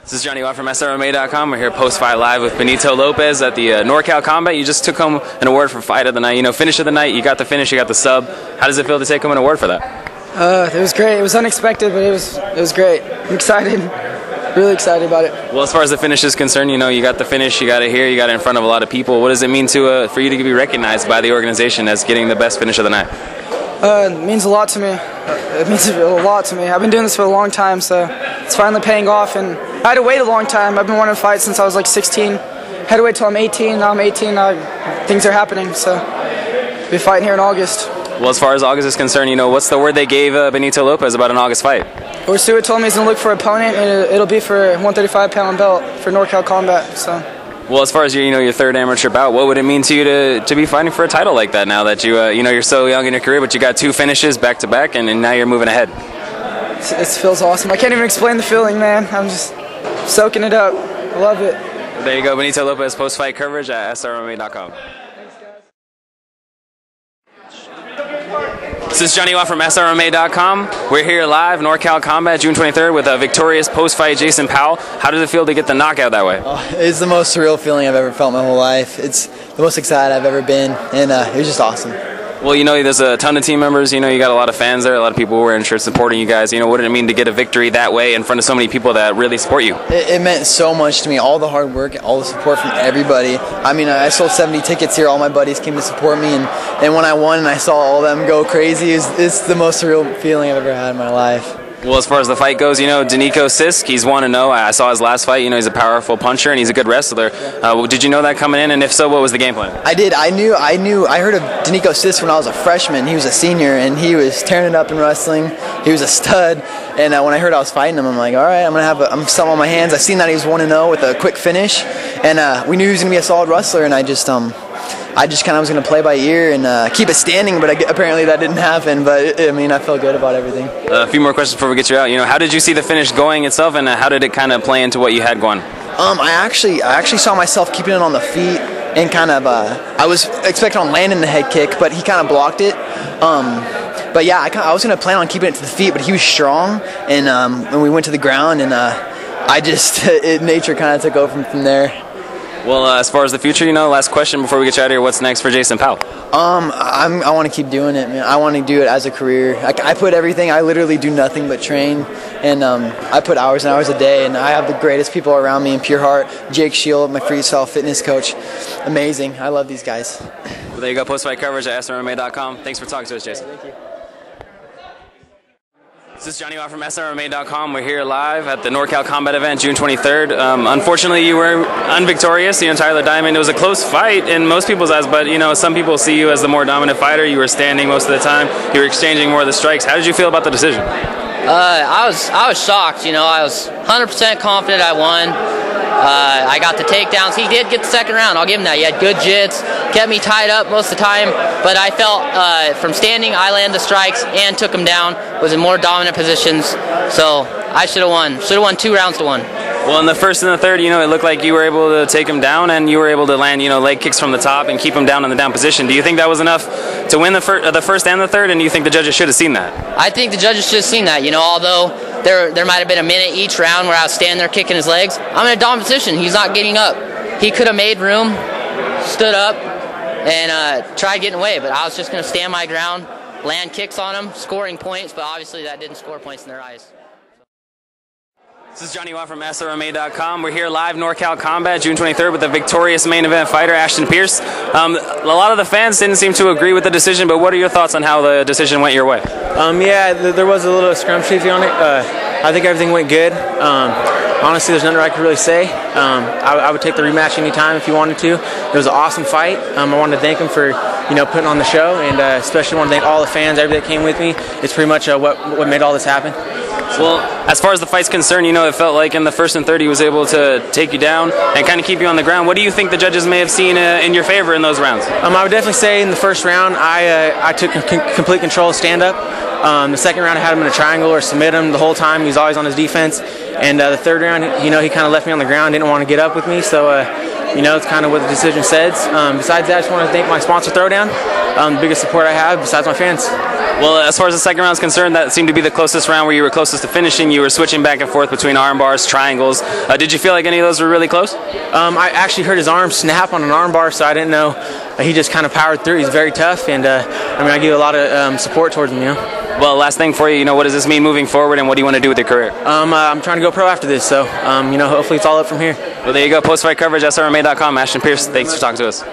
This is Johnny Waugh from SRMA.com. We're here post-fight live with Benito Lopez at the NorCal Combat. You just took home an award for Fight of the Night. You know, finish of the night, you got the finish, you got the sub. How does it feel to take home an award for that? It was great. It was unexpected, but it was great. I'm excited. Really excited about it. Well, as far as the finish is concerned, you know, you got the finish, you got it here, you got it in front of a lot of people. What does it mean to for you to be recognized by the organization as getting the best finish of the night? It means a lot to me. It means a lot to me. I've been doing this for a long time, so it's finally paying off. And I had to wait a long time. I've been wanting to fight since I was like 16. Had to wait till I'm 18. Now I'm 18. Now things are happening. So I'll be fighting here in August. Well, as far as August is concerned, you know, what's the word they gave Benito Lopez about an August fight? Ursua told me he's gonna look for an opponent, and it'll be for a 135-pound belt for NorCal Combat. So. Well, as far as your third amateur bout, what would it mean to you to be fighting for a title like that now that you're so young in your career, but you got 2 finishes back to back, and now you're moving ahead? It feels awesome. I can't even explain the feeling, man. I'm just soaking it up. I love it. There you go, Benito Lopez, post-fight coverage at SRMA.com. This is Johnny Waugh from SRMA.com. We're here live, NorCal Combat, June 23rd, with a victorious post-fight Jason Powell. How did it feel to get the knockout that way? It's the most surreal feeling I've ever felt my whole life. It's the most excited I've ever been, and it was just awesome. Well, you know, there's a ton of team members. You know, you got a lot of fans there, a lot of people wearing shirts supporting you guys. You know, what did it mean to get a victory that way in front of so many people that really support you? It meant so much to me. All the hard work, all the support from everybody. I mean, I sold 70 tickets here. All my buddies came to support me, and when I won and I saw all of them go crazy, it's the most surreal feeling I've ever had in my life. Well, as far as the fight goes, you know, Danico Sisk, he's 1-0. I saw his last fight. You know, he's a powerful puncher and he's a good wrestler. Did you know that coming in? And if so, what was the game plan? I did. I heard of Danico Sisk when I was a freshman. He was a senior and he was tearing it up in wrestling. He was a stud. And when I heard I was fighting him, I'm like, all right, I'm something on my hands. I seen that he was 1-0 with a quick finish, and we knew he was gonna be a solid wrestler. And I just kind of was going to play by ear and keep it standing, but apparently that didn't happen. But I mean, I felt good about everything. A few more questions before we get you out. You know, how did you see the finish going itself, and how did it kind of play into what you had going? I actually saw myself keeping it on the feet, and kind of I was expecting on landing the head kick, but he kind of blocked it. But yeah, I was going to plan on keeping it to the feet, but he was strong, and when we went to the ground, and nature kind of took over from there. Well, as far as the future, you know, last question before we get you out of here, what's next for Jason Powell? I want to keep doing it, man. I want to do it as a career. I put everything, I literally do nothing but train, and I put hours and hours a day, and I have the greatest people around me in Pure Heart. Jake Shield, my freestyle fitness coach. Amazing. I love these guys. Well, there you go, post-fight coverage at SRMA.com. Thanks for talking to us, Jason. Thank you. This is Johnny Waugh from SRMA.com. We're here live at the NorCal Combat event, June 23rd. Unfortunately, you were unvictorious. You know, Tyler Diamond. It was a close fight in most people's eyes, but you know, some people see you as the more dominant fighter. You were standing most of the time. You were exchanging more of the strikes. How did you feel about the decision? I was shocked. You know, I was 100% confident I won. I got the takedowns. He did get the second round. I'll give him that. He had good jits, kept me tied up most of the time. But I felt from standing, I landed the strikes and took him down. Was in more dominant positions. So I should have won. Should have won 2 rounds to 1. Well, in the first and the third, you know, it looked like you were able to take him down, and you were able to land, you know, leg kicks from the top and keep him down in the down position. Do you think that was enough to win the first and the third, and do you think the judges should have seen that? I think the judges should have seen that. You know, although there might have been a minute each round where I was standing there kicking his legs, I'm in a dominant position. He's not getting up. He could have made room, stood up, and tried getting away, but I was just going to stand my ground, land kicks on him, scoring points, but obviously that didn't score points in their eyes. This is Johnny Waugh from SRMA.com. We're here live, NorCal Combat, June 23rd, with the victorious main event fighter, Ashton Pierce. A lot of the fans didn't seem to agree with the decision, but what are your thoughts on how the decision went your way? Yeah, there was a little scrumptious on it. I think everything went good. Honestly, there's nothing I could really say. I would take the rematch anytime if you wanted to. It was an awesome fight. I wanted to thank him for putting on the show, and especially want to thank all the fans, everybody that came with me. It's pretty much what made all this happen. Well, as far as the fight's concerned, you know, it felt like in the first and third he was able to take you down and kind of keep you on the ground. What do you think the judges may have seen in your favor in those rounds? I would definitely say in the first round I took complete control of stand-up. The second round I had him in a triangle or submit him the whole time. He was always on his defense. And the third round, you know, he kind of left me on the ground, didn't want to get up with me. So, You know, it's kind of what the decision says. Besides that, I just want to thank my sponsor, Throwdown, the biggest support I have besides my fans. Well, as far as the second round is concerned, that seemed to be the closest round where you were closest to finishing. You were switching back and forth between arm bars, triangles. Did you feel like any of those were really close? I actually heard his arm snap on an arm bar, so I didn't know. He just kind of powered through. He's very tough, and I give a lot of support towards him, you know. Well, last thing for you, what does this mean moving forward, and what do you want to do with your career? I'm trying to go pro after this, so hopefully it's all up from here. Well, there you go. Post-fight coverage, SRMA.com. Ashton Pierce, thanks for talking to us.